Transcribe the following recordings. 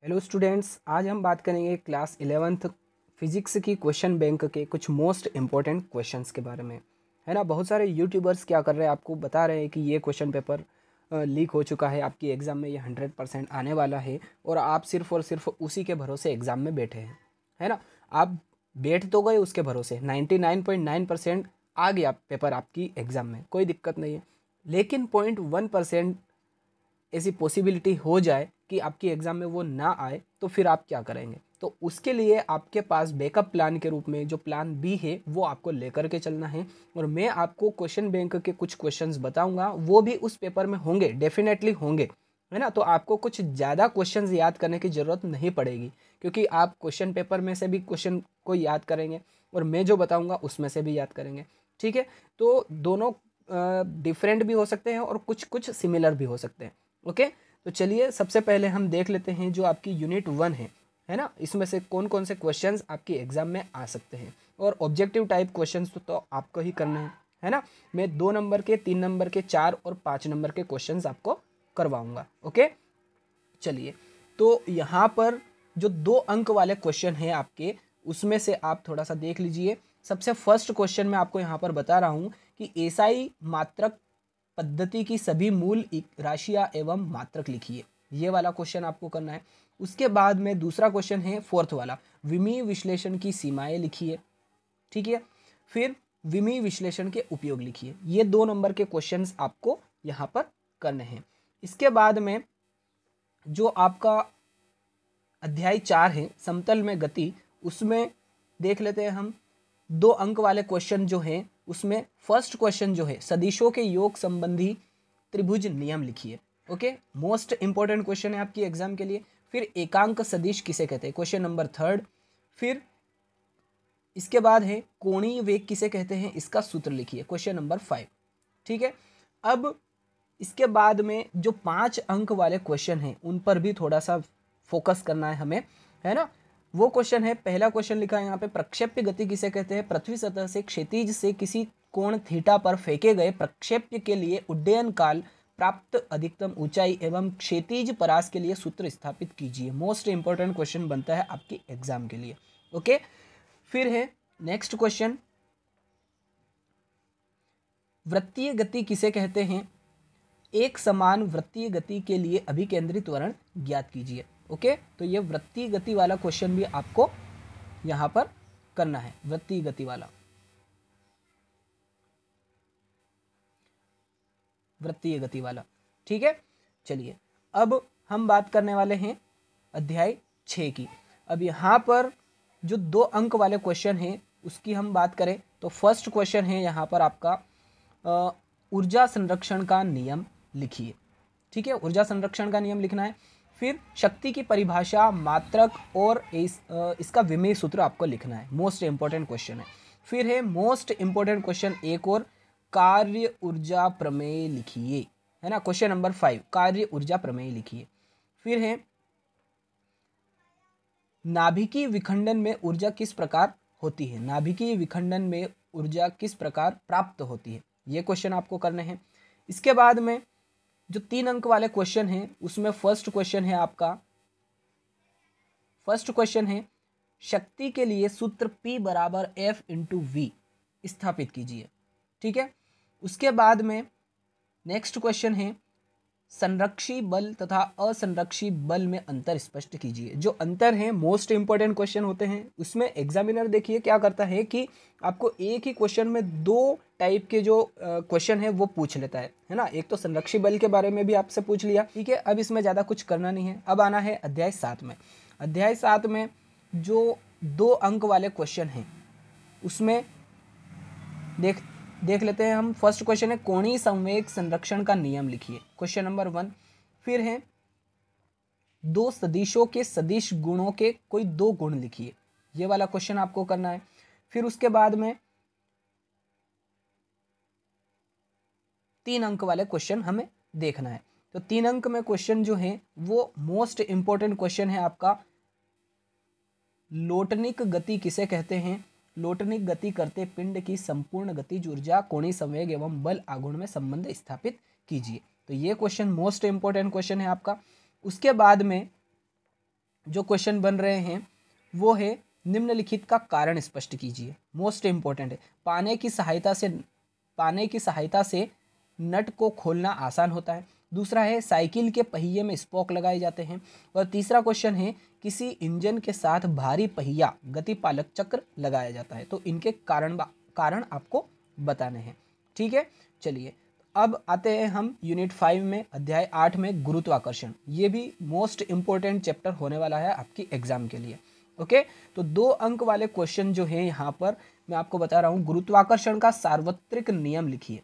Hello students, आज हम बात करेंगे क्लास 11th फिजिक्स की क्वेश्चन बैंक के कुछ मोस्ट इम्पोर्टेंट क्वेश्चंस के बारे में। है ना, बहुत सारे यूट्यूबर्स क्या कर रहे हैं, आपको बता रहे हैं कि ये क्वेश्चन पेपर लीक हो चुका है, आपकी एग्ज़ाम में ये 100% आने वाला है और आप सिर्फ और सिर्फ उसी के भरोसे एग्ज़ाम में बैठे हैं। है ना, आप बैठ तो गए उसके भरोसे, 99.9% आ गया पेपर आपकी एग्ज़ाम में, कोई दिक्कत नहीं है, लेकिन 0.1% ऐसी पॉसिबिलिटी हो जाए कि आपकी एग्ज़ाम में वो ना आए, तो फिर आप क्या करेंगे? तो उसके लिए आपके पास बैकअप प्लान के रूप में जो प्लान बी है वो आपको लेकर के चलना है। और मैं आपको क्वेश्चन बैंक के कुछ क्वेश्चंस बताऊंगा, वो भी उस पेपर में होंगे, डेफिनेटली होंगे। है ना, तो आपको कुछ ज़्यादा क्वेश्चंस याद करने की ज़रूरत नहीं पड़ेगी, क्योंकि आप क्वेश्चन पेपर में से भी क्वेश्चन को याद करेंगे और मैं जो बताऊँगा उसमें से भी याद करेंगे। ठीक है, तो दोनों डिफरेंट भी हो सकते हैं और कुछ कुछ सिमिलर भी हो सकते हैं। ओके, तो चलिए सबसे पहले हम देख लेते हैं जो आपकी यूनिट 1 है ना, इसमें से कौन कौन से क्वेश्चंस आपकी एग्जाम में आ सकते हैं। और ऑब्जेक्टिव टाइप क्वेश्चंस तो आपको ही करना है ना। मैं 2 नंबर के, 3 नंबर के, 4 और 5 नंबर के क्वेश्चंस आपको करवाऊंगा। ओके, चलिए, तो यहाँ पर जो 2 अंक वाले क्वेश्चन हैं आपके, उसमें से आप थोड़ा सा देख लीजिए। सबसे फर्स्ट क्वेश्चन मैं आपको यहाँ पर बता रहा हूँ कि एसआई मात्रक पद्धति की सभी मूल राशियां एवं मात्रक लिखिए। ये वाला क्वेश्चन आपको करना है। उसके बाद में दूसरा क्वेश्चन है फोर्थ वाला, विमीय विश्लेषण की सीमाएं लिखिए। ठीक है, फिर विमीय विश्लेषण के उपयोग लिखिए। ये 2 नंबर के क्वेश्चंस आपको यहाँ पर करने हैं। इसके बाद में जो आपका अध्याय 4 है, समतल में गति, उसमें देख लेते हैं हम 2 अंक वाले क्वेश्चन जो हैं, उसमें फर्स्ट क्वेश्चन जो है, सदिशों के योग संबंधी त्रिभुज नियम लिखिए। ओके, मोस्ट इंपॉर्टेंट क्वेश्चन है आपकी एग्जाम के लिए। फिर एकांक सदिश किसे कहते हैं, क्वेश्चन नंबर 3। फिर इसके बाद है कोणीय वेग किसे कहते हैं, इसका सूत्र लिखिए, क्वेश्चन नंबर 5। ठीक है, अब इसके बाद में जो 5 अंक वाले क्वेश्चन हैं उन पर भी थोड़ा सा फोकस करना है हमें, है ना। वो क्वेश्चन है, पहला क्वेश्चन लिखा है यहाँ पे, प्रक्षेप्य गति किसे कहते हैं, पृथ्वी सतह से क्षैतिज से किसी कोण थीटा पर फेंके गए प्रक्षेप्य के लिए उड्डयन काल, प्राप्त अधिकतम ऊंचाई एवं क्षैतिज परास के लिए सूत्र स्थापित कीजिए। मोस्ट इंपॉर्टेंट क्वेश्चन बनता है आपकी एग्जाम के लिए। ओके, फिर है नेक्स्ट क्वेश्चन, वृत्तीय गति किसे कहते हैं, एक समान वृत्तीय गति के लिए अभिकेंद्रित त्वरण ज्ञात कीजिए। ओके, तो ये वृत्तीय गति वाला क्वेश्चन भी आपको यहां पर करना है, वृत्तीय गति वाला, वृत्तीय गति वाला। ठीक है, चलिए अब हम बात करने वाले हैं अध्याय 6 की। अब यहाँ पर जो 2 अंक वाले क्वेश्चन हैं उसकी हम बात करें तो फर्स्ट क्वेश्चन है यहाँ पर आपका ऊर्जा संरक्षण का नियम लिखिए। ठीक है, ऊर्जा संरक्षण का नियम लिखना है। फिर शक्ति की परिभाषा, मात्रक और इसका विमेय सूत्र आपको लिखना है। मोस्ट इंपॉर्टेंट क्वेश्चन है। फिर है मोस्ट इंपॉर्टेंट क्वेश्चन एक और, कार्य ऊर्जा प्रमेय लिखिए। है ना, क्वेश्चन नंबर 5, कार्य ऊर्जा प्रमेय लिखिए। फिर है नाभिकीय विखंडन में ऊर्जा किस प्रकार होती है, नाभिकीय विखंडन में ऊर्जा किस प्रकार प्राप्त होती है, ये क्वेश्चन आपको करने हैं। इसके बाद में जो 3 अंक वाले क्वेश्चन हैं उसमें फर्स्ट क्वेश्चन है आपका, फर्स्ट क्वेश्चन है शक्ति के लिए सूत्र P बराबर F इंटू V स्थापित कीजिए। ठीक है, उसके बाद में नेक्स्ट क्वेश्चन है संरक्षी बल तथा असंरक्षी बल में अंतर स्पष्ट कीजिए। जो अंतर है मोस्ट इंपॉर्टेंट क्वेश्चन होते हैं, उसमें एग्जामिनर देखिए क्या करता है कि आपको एक ही क्वेश्चन में 2 टाइप के जो क्वेश्चन है वो पूछ लेता है ना। एक तो संरक्षी बल के बारे में भी आपसे पूछ लिया। ठीक है, अब इसमें ज़्यादा कुछ करना नहीं है। अब आना है अध्याय 7 में। अध्याय 7 में जो 2 अंक वाले क्वेश्चन हैं उसमें देख लेते हैं हम। फर्स्ट क्वेश्चन है कोणीय संवेग संरक्षण का नियम लिखिए, क्वेश्चन नंबर 1। फिर है 2 सदिशों के सदिश गुणों के कोई 2 गुण लिखिए, ये वाला क्वेश्चन आपको करना है। फिर उसके बाद में 3 अंक वाले क्वेश्चन हमें देखना है। तो 3 अंक में क्वेश्चन जो है वो मोस्ट इंपॉर्टेंट क्वेश्चन है आपका, लोटनिक गति किसे कहते हैं, लोटनिक गति करते पिंड की संपूर्ण गतिज ऊर्जा, कोणीय संवेग एवं बल आघूर्ण में संबंध स्थापित कीजिए। तो ये क्वेश्चन मोस्ट इंपॉर्टेंट क्वेश्चन है आपका। उसके बाद में जो क्वेश्चन बन रहे हैं वो है निम्नलिखित का कारण स्पष्ट कीजिए। मोस्ट इंपॉर्टेंट है। पाने की सहायता से नट को खोलना आसान होता है। दूसरा है साइकिल के पहिए में स्पोक लगाए जाते हैं। और तीसरा क्वेश्चन है किसी इंजन के साथ भारी पहिया गतिपालक चक्र लगाया जाता है। तो इनके कारण आपको बताने हैं। ठीक है, चलिए अब आते हैं हम यूनिट 5 में, अध्याय 8 में गुरुत्वाकर्षण। ये भी मोस्ट इंपॉर्टेंट चैप्टर होने वाला है आपकी एग्जाम के लिए। ओके, तो 2 अंक वाले क्वेश्चन जो है यहाँ पर मैं आपको बता रहा हूँ। गुरुत्वाकर्षण का सार्वत्रिक नियम लिखिए।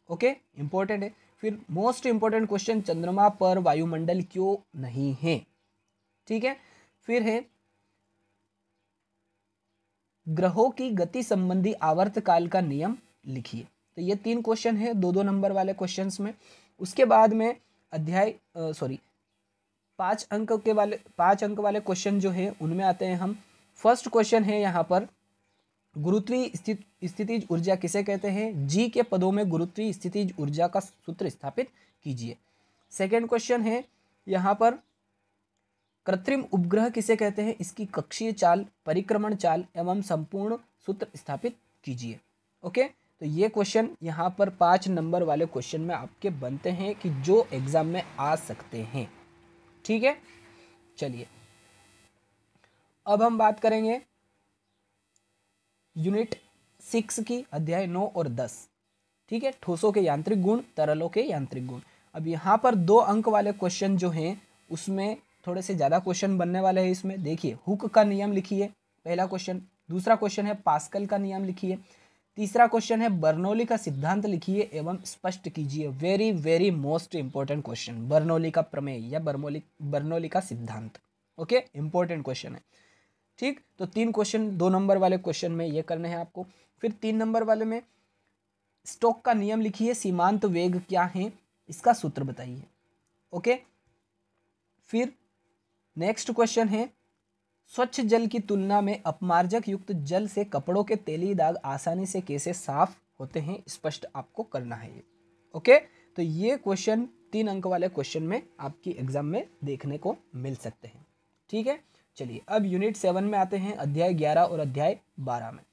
ओके, इंपॉर्टेंट है। फिर मोस्ट इंपॉर्टेंट क्वेश्चन, चंद्रमा पर वायुमंडल क्यों नहीं है। ठीक है, फिर है ग्रहों की गति संबंधी आवर्तकाल का नियम लिखिए। तो ये 3 क्वेश्चन है 2-2 नंबर वाले क्वेश्चंस में। उसके बाद में अध्याय 5 अंक वाले क्वेश्चन जो है उनमें आते हैं हम। फर्स्ट क्वेश्चन है यहाँ पर गुरुत्वीय स्थितिज ऊर्जा किसे कहते हैं। जी के पदों में गुरुत्वीय स्थितिज ऊर्जा का सूत्र स्थापित कीजिए। सेकेंड क्वेश्चन है यहाँ पर कृत्रिम उपग्रह किसे कहते हैं, इसकी कक्षीय चाल, परिक्रमण चाल एवं संपूर्ण सूत्र स्थापित कीजिए। ओके, तो ये क्वेश्चन यहाँ पर 5 नंबर वाले क्वेश्चन में आपके बनते हैं कि जो एग्जाम में आ सकते हैं। ठीक है, चलिए अब हम बात करेंगे यूनिट 6 की, अध्याय 9 और 10। ठीक है, ठोसों के यांत्रिक गुण, तरलों के यांत्रिक गुण। अब यहाँ पर 2 अंक वाले क्वेश्चन जो हैं उसमें थोड़े से ज़्यादा क्वेश्चन बनने वाले हैं। इसमें देखिए हुक का नियम लिखिए, पहला क्वेश्चन। दूसरा क्वेश्चन है पास्कल का नियम लिखिए। तीसरा क्वेश्चन है बर्नौली का सिद्धांत लिखिए एवं स्पष्ट कीजिए। Very very most important question, Bernoulli का प्रमेय या बर्नौली का सिद्धांत। ओके, इंपॉर्टेंट क्वेश्चन है। ठीक, तो 3 क्वेश्चन 2 नंबर वाले क्वेश्चन में ये करने हैं आपको। फिर 3 नंबर वाले में स्टोक का नियम लिखिए, सीमांत वेग क्या है इसका सूत्र बताइए। ओके, फिर नेक्स्ट क्वेश्चन है स्वच्छ जल की तुलना में अपमार्जक युक्त जल से कपड़ों के तेली दाग आसानी से कैसे साफ होते हैं, स्पष्ट आपको करना है ये। ओके, तो ये क्वेश्चन 3 अंक वाले क्वेश्चन में आपकी एग्जाम में देखने को मिल सकते हैं। ठीक है, चलिए अब यूनिट 7 में आते हैं, अध्याय 11 और अध्याय 12 में।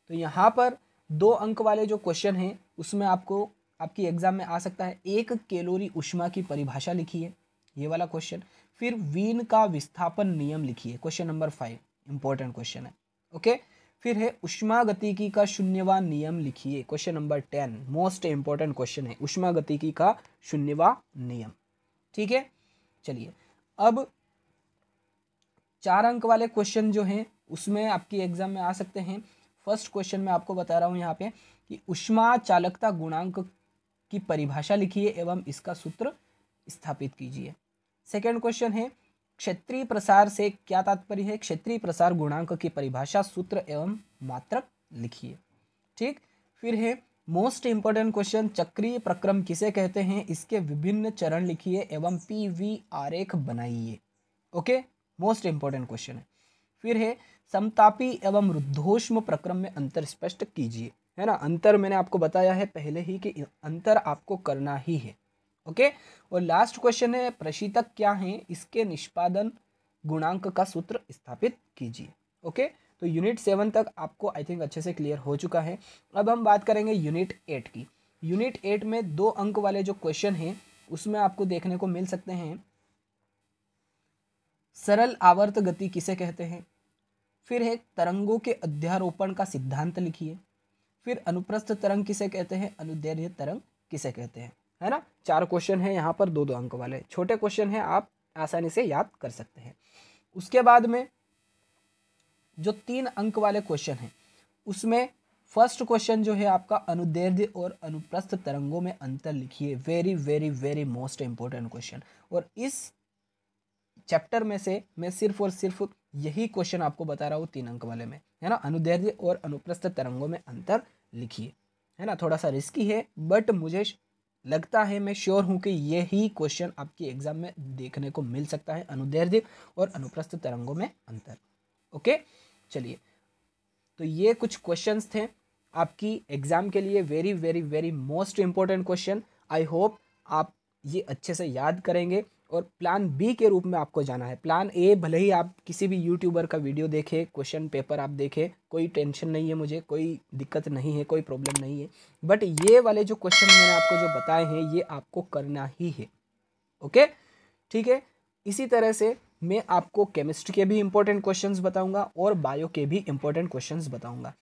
तो यहाँ पर 2 अंक वाले जो क्वेश्चन हैं उसमें आपको आपकी एग्जाम में आ सकता है 1 कैलोरी ऊष्मा की परिभाषा लिखिए, ये वाला क्वेश्चन। फिर वीन का विस्थापन नियम लिखिए, क्वेश्चन नंबर 5, इंपॉर्टेंट क्वेश्चन है। ओके, फिर है उष्मागतिकी का शून्यवा नियम लिखिए, question number 10, most important question है उष्मागतिकी का शून्यवा नियम। ठीक है, चलिए अब 4 अंक वाले क्वेश्चन जो हैं उसमें आपकी एग्जाम में आ सकते हैं। फर्स्ट क्वेश्चन में आपको बता रहा हूं यहाँ पे कि उष्मा चालकता गुणांक की परिभाषा लिखिए एवं इसका सूत्र स्थापित कीजिए। सेकेंड क्वेश्चन है क्षेत्रीय प्रसार से क्या तात्पर्य है, क्षेत्रीय प्रसार गुणांक की परिभाषा, सूत्र एवं मात्रक लिखिए। ठीक, फिर है मोस्ट इंपॉर्टेंट क्वेश्चन चक्रीय प्रक्रम किसे कहते हैं, इसके विभिन्न चरण लिखिए एवं पीवी आरेख बनाइए। ओके, मोस्ट इंपॉर्टेंट क्वेश्चन है। फिर है समतापी एवं रुद्धोष्म प्रक्रम में अंतर स्पष्ट कीजिए, है ना। अंतर मैंने आपको बताया है पहले ही कि अंतर आपको करना ही है। ओके, और लास्ट क्वेश्चन है प्रशीतक क्या है, इसके निष्पादन गुणांक का सूत्र स्थापित कीजिए। ओके, तो यूनिट 7 तक आपको आई थिंक अच्छे से क्लियर हो चुका है। अब हम बात करेंगे यूनिट 8 की। यूनिट 8 में 2 अंक वाले जो क्वेश्चन हैं उसमें आपको देखने को मिल सकते हैं सरल आवर्त गति किसे कहते हैं, फिर है तरंगों के अध्यारोपण का सिद्धांत लिखिए, फिर अनुप्रस्थ तरंग किसे कहते हैं, अनुदैर्ध्य तरंग किसे कहते हैं, है ना। 4 क्वेश्चन है यहाँ पर, 2-2 अंक वाले छोटे क्वेश्चन हैं, आप आसानी से याद कर सकते हैं। उसके बाद में जो 3 अंक वाले क्वेश्चन हैं उसमें फर्स्ट क्वेश्चन जो है आपका अनुदैर्ध्य और अनुप्रस्थ तरंगों में अंतर लिखिए। Very very very most important question, और इस चैप्टर में से मैं सिर्फ और सिर्फ यही क्वेश्चन आपको बता रहा हूँ 3 अंक वाले में, है ना। अनुदैर्ध्य और अनुप्रस्थ तरंगों में अंतर लिखिए, है ना। थोड़ा सा रिस्की है बट मुझे लगता है, मैं श्योर हूँ कि यही क्वेश्चन आपकी एग्जाम में देखने को मिल सकता है, अनुदैर्ध्य और अनुप्रस्थ तरंगों में अंतर। ओके, चलिए तो ये कुछ क्वेश्चंस थे। आपकी एग्ज़ाम के लिए very very very most important question. I hope आप ये अच्छे से याद करेंगे और प्लान बी के रूप में आपको जाना है। प्लान ए भले ही आप किसी भी यूट्यूबर का वीडियो देखें, क्वेश्चन पेपर आप देखें, कोई टेंशन नहीं है, मुझे कोई दिक्कत नहीं है, कोई प्रॉब्लम नहीं है, बट ये वाले जो क्वेश्चन मैंने आपको जो बताए हैं ये आपको करना ही है। ओके, ठीक है। इसी तरह से मैं आपको केमिस्ट्री के भी इंपॉर्टेंट क्वेश्चंस बताऊंगा और बायो के भी इंपॉर्टेंट क्वेश्चंस बताऊंगा।